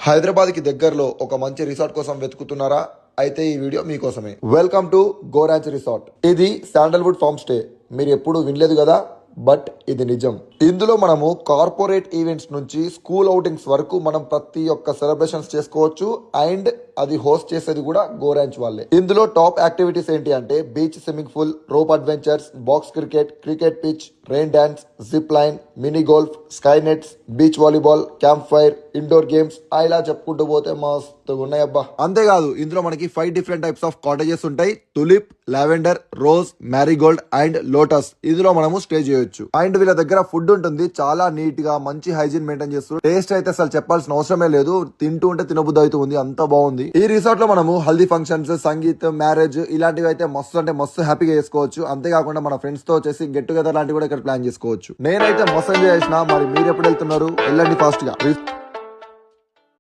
హైదరాబాద్ కి దగ్గరలో ఒక మంచి రిసార్ట్ కోసం వెతుకుతున్నారా? అయితే ఈ వీడియో మీకోసమే. Welcome to Goranch resort. ఇది శాండల్వుడ్ ఫార్మ్ స్టే. మీరు ఎప్పుడు వినలేదు కదా, బట్ ఇది నిజం. ఇందులో మనము కార్పొరేట్ ఈవెంట్స్ నుంచి స్కూల్ అవుటింగ్స్ వరకు మనం ప్రతి ఒక్క సెలబ్రేషన్స్ చేసుకోవచ్చు. అండ్ అది హోస్ట్ చేసేది కూడా గోరాంచ్ వాళ్ళే. ఇందులో టాప్ యాక్టివిటీస్ ఏంటి అంటే beach swimming pool, rope adventures, box cricket, cricket pitch, rain dance, zip line, mini golf, sky nets, beach volleyball, camp fire, indoor games, ఇలా చెప్పుకుంటూ పోతే మస్తు ఉన్నాయబ్బా. అంతేకాదు ఇందులో మనకి 5 డిఫరెంట్ టైప్స్ ఆఫ్ కాటేజెస్ ఉంటాయి. Tulip, lavender, rose, marigold and lotus. ఇందులో మనము స్టే చేయొచ్చు. అండ్ వీళ్ళ దగ్గర ఫుడ్ ఉంటుంది, చాలా నీట్ గా మంచి హైజీన్ మెయింటైన్ చేస్తారు. టేస్ట్ అయితే అసలు చెప్పాల్సిన అవసరమే లేదు, తింటూ ఉంటే తినబుద్ధి అవుతుంది, అంత బాగుంది. ఈ రిసార్ట్ లో మనము హల్దీ ఫంక్షన్స్, సంగీత్, మ్యారేజ్ ఇలాంటివి అయితే మస్తు అంటే మస్తు హ్యాపీగా చేసుకోవచ్చు. అంతేకాకుండా మన ఫ్రెండ్స్ తో వచ్చేసి గెట్ టుగెదర్ లాంటివి కూడా ఇక్కడ ప్లాన్ చేసుకోవచ్చు. నేనైతే మస్తు ఎంజాయ్ చేసిన. మరి మీరు ఎప్పుడు వెళ్తున్నారు? వెళ్ళండి ఫాస్ట్ గా.